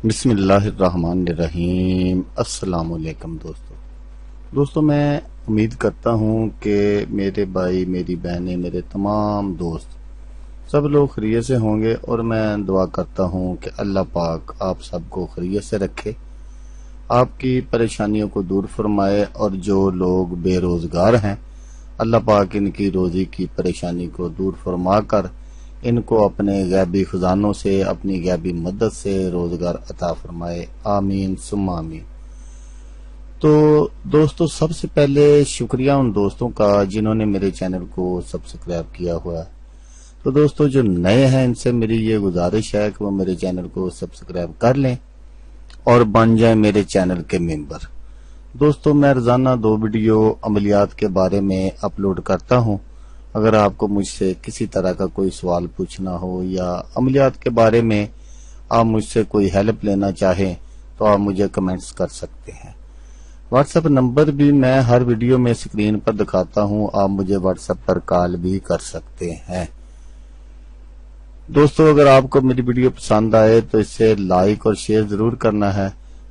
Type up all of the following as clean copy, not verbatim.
بسم اللہ الرحمن الرحیم۔ السلام علیکم دوستو میں امید کرتا ہوں کہ میرے بھائی، میری بہنیں، میرے تمام دوست سب لوگ خیریت سے ہوں گے، اور میں دعا کرتا ہوں کہ اللہ پاک آپ سب کو خیریت سے رکھے، آپ کی پریشانیوں کو دور فرمائے، اور جو لوگ بے روزگار ہیں اللہ پاک ان کی روزی کی پریشانی کو دور فرما کر ان کو اپنے غیبی خزانوں سے، اپنی غیبی مدد سے روزگار عطا فرمائے، آمین ثم آمین۔ تو دوستو، سب سے پہلے شکریہ ان دوستوں کا جنہوں نے میرے چینل کو سبسکرائب کیا ہوا ہے۔ تو دوستو جو نئے ہیں ان سے میری یہ گزارش ہے کہ وہ میرے چینل کو سبسکرائب کر لیں اور بن جائیں میرے چینل کے ممبر۔ دوستو میں روزانہ 2 ویڈیو عملیات کے بارے میں اپلوڈ کرتا ہوں۔ اگر آپ کو مجھ سے کسی طرح کا کوئی سوال پوچھنا ہو یا عملیات کے بارے میں آپ مجھ سے کوئی ہیلپ لینا چاہیں تو آپ مجھے کمنٹس کر سکتے ہیں۔ واٹس ایپ نمبر بھی میں ہر ویڈیو میں اسکرین پر دکھاتا ہوں، آپ مجھے واٹس ایپ پر کال بھی کر سکتے ہیں۔ دوستو اگر آپ کو میری ویڈیو پسند آئے تو اسے لائک اور شیئر ضرور کرنا ہے۔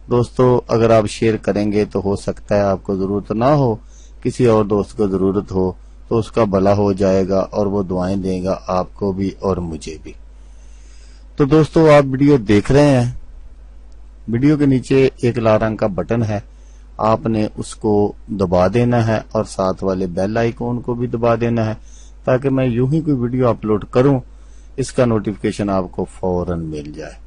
دوستو اگر آپ شیئر کریں گے تو ہو سکتا ہے آپ کو ضرورت نہ ہو، کسی اور دوست کو ضرورت ہو تو اس کا بھلا ہو جائے گا اور وہ دعائیں دے گا آپ کو بھی اور مجھے بھی۔ تو دوستو آپ ویڈیو دیکھ رہے ہیں، ویڈیو کے نیچے ایک لال رنگ کا بٹن ہے، آپ نے اس کو دبا دینا ہے اور ساتھ والے بیل آئیکن کو بھی دبا دینا ہے تاکہ میں یوں ہی کوئی ویڈیو اپلوڈ کروں اس کا نوٹیفیکیشن آپ کو فوراً مل جائے۔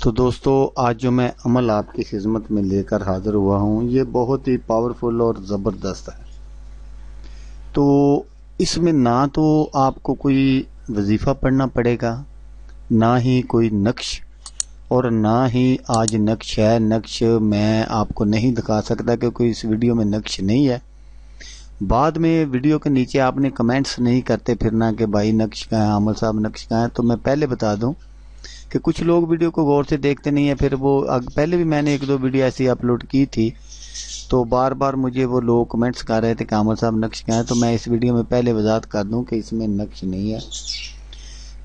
تو دوستو آج جو میں عمل آپ کی خدمت میں لے کر حاضر ہوا ہوں یہ بہت ہی پاورفل اور زبردست ہے۔ تو اس میں نہ تو آپ کو کوئی وظیفہ پڑھنا پڑے گا، نہ ہی کوئی نقش، اور نہ ہی آج نقش ہے۔ نقش میں آپ کو نہیں دکھا سکتا کیونکہ اس ویڈیو میں نقش نہیں ہے۔ بعد میں ویڈیو کے نیچے آپ نے کمنٹس نہیں کرتے پھرنا کہ بھائی نقش کہاں ہے، عامر صاحب نقش کہاں ہے۔ تو میں پہلے بتا دوں کہ کچھ لوگ ویڈیو کو غور سے دیکھتے نہیں ہیں، پھر وہ پہلے بھی میں نے 1-2 ویڈیو ایسی اپلوڈ کی تھی تو بار بار مجھے وہ لوگ کمنٹس کر رہے تھے کہ عامر صاحب نقش کہاں ہے۔ تو میں اس ویڈیو میں پہلے وضاحت کر دوں کہ اس میں نقش نہیں ہے۔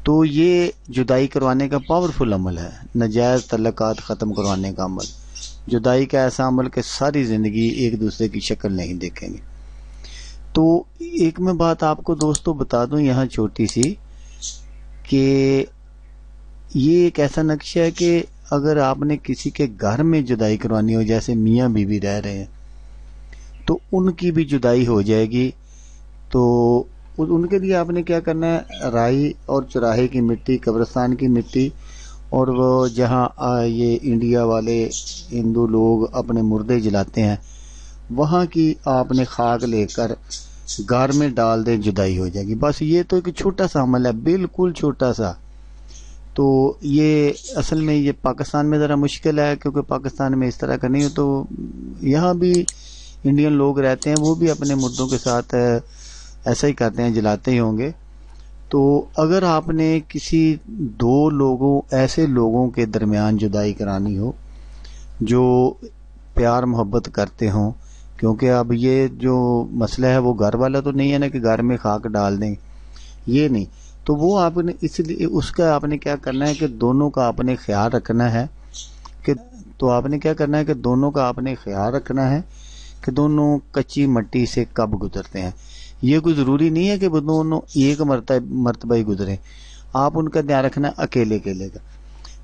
تو یہ جدائی کروانے کا پاورفل عمل ہے، ناجائز تعلقات ختم کروانے کا عمل، جدائی کا ایسا عمل کہ ساری زندگی ایک دوسرے کی شکل نہیں دیکھیں گے۔ تو ایک میں بات آپ کو دوستو بتا دوں یہاں چھوٹی سی، کہ یہ ایک ایسا نقش ہے کہ اگر آپ نے کسی کے گھر میں جدائی کروانی ہو، جیسے میاں بیوی رہ رہے ہیں تو ان کی بھی جدائی ہو جائے گی، تو ان کے لیے آپ نے کیا کرنا ہے، رائی اور چراہے کی مٹی، قبرستان کی مٹی، اور وہ جہاں یہ انڈیا والے ہندو لوگ اپنے مردے جلاتے ہیں وہاں کی آپ نے خاک لے کر گھر میں ڈال دیں، جدائی ہو جائے گی۔ بس یہ تو ایک چھوٹا سا عمل ہے، بالکل چھوٹا سا۔ تو یہ اصل میں یہ پاکستان میں ذرا مشکل ہے کیونکہ پاکستان میں اس طرح کا نہیں ہو، تو یہاں بھی انڈین لوگ رہتے ہیں وہ بھی اپنے مردوں کے ساتھ ایسا ہی کرتے ہیں، جلاتے ہی ہوں گے۔ تو اگر آپ نے کسی 2 لوگوں، ایسے لوگوں کے درمیان جدائی کرانی ہو جو پیار محبت کرتے ہوں، کیونکہ اب یہ جو مسئلہ ہے وہ گھر والا تو نہیں ہے نا کہ گھر میں خاک ڈال دیں، یہ نہیں، تو وہ آپ نے اس لیے اس کا آپ نے کیا کرنا ہے کہ دونوں کا آپ نے خیال رکھنا ہے کہ دونوں کا آپ نے خیال رکھنا ہے کہ دونوں کچی مٹی سے کب گزرتے ہیں۔ یہ کوئی ضروری نہیں ہے کہ وہ دونوں ایک مرتبہ ہی گزریں، آپ ان کا دھیان رکھنا اکیلے کا۔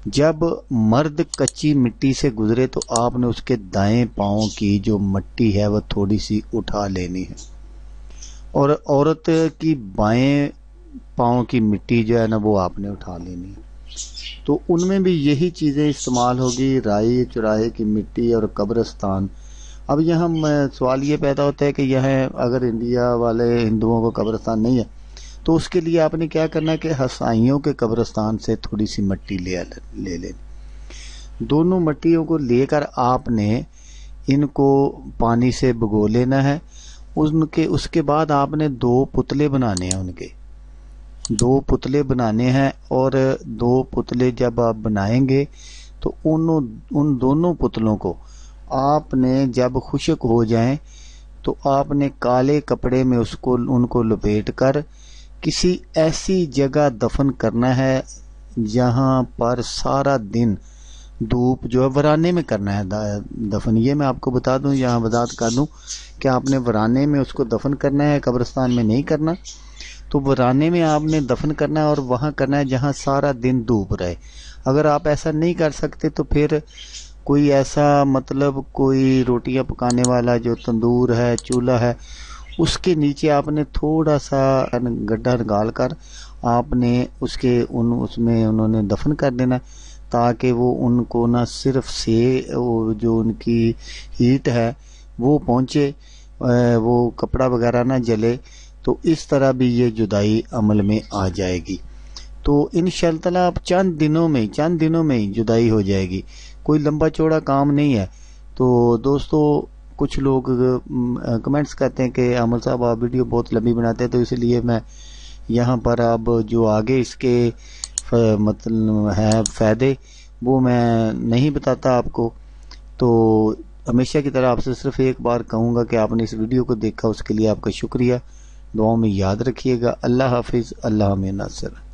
جب مرد کچی مٹی سے گزرے تو آپ نے اس کے دائیں پاؤں کی جو مٹی ہے وہ تھوڑی سی اٹھا لینی ہے، اور عورت کی بائیں پاؤں کی مٹی جو ہے نا وہ آپ نے اٹھا لینی ہے۔ تو ان میں بھی یہی چیزیں استعمال ہوگی، رائی، چراہے کی مٹی اور قبرستان۔ اب یہاں سوال یہ پیدا ہوتا ہے کہ یہاں اگر انڈیا والے ہندوؤں کو قبرستان نہیں ہے تو اس کے لیے آپ نے کیا کرنا ہے کہ حسائیوں کے قبرستان سے تھوڑی سی مٹی لے لینی، دونوں مٹیوں کو لے کر آپ نے ان کو پانی سے بھگو لینا ہے۔ اس کے بعد آپ نے 2 پتلے بنانے ہیں، ان کے 2 پتلے بنانے ہیں، اور 2 پتلے جب آپ بنائیں گے تو ان دونوں پتلوں کو آپ نے جب خشک ہو جائیں تو آپ نے کالے کپڑے میں ان کو لپیٹ کر کسی ایسی جگہ دفن کرنا ہے جہاں پر سارا دن دھوپ جو ہے ورانے میں کرنا ہے دفن. یہ میں آپ کو بتا دوں، یہاں وضاحت کر دوں کہ آپ نے ورانے میں اس کو دفن کرنا ہے، قبرستان میں نہیں کرنا. تو ورانے میں آپ نے دفن کرنا ہے اور وہاں کرنا ہے جہاں سارا دن دھوپ رہے. اگر آپ ایسا نہیں کر سکتے تو پھر کوئی ایسا کوئی روٹیاں پکانے والا جو تندور ہے، چولہا ہے، اس کے نیچے آپ نے تھوڑا سا گڈھا نکال کر آپ نے اس میں انہوں نے دفن کر دینا، تاکہ وہ ان کو نہ صرف سے جو ان کی ہیٹ ہے وہ پہنچے، وہ کپڑا وغیرہ نہ جلے. تو اس طرح بھی یہ جدائی عمل میں آ جائے گی. تو انشاءاللہ تعالی آپ چند دنوں میں ہی جدائی ہو جائے گی. کوئی لمبا چوڑا کام نہیں ہے. تو دوستو، کچھ لوگ کمنٹس کرتے ہیں کہ عامر صاحب آپ ویڈیو بہت لمبی بناتے ہیں، تو اس لیے میں یہاں پر اب جو آگے اس کے ہے فائدے وہ میں نہیں بتاتا آپ کو. تو ہمیشہ کی طرح آپ سے صرف ایک بار کہوں گا کہ آپ نے اس ویڈیو کو دیکھا، اس کے لیے آپ کا شکریہ. دعاؤں میں یاد رکھیے گا. اللہ حافظ. اللہ میں ناصر.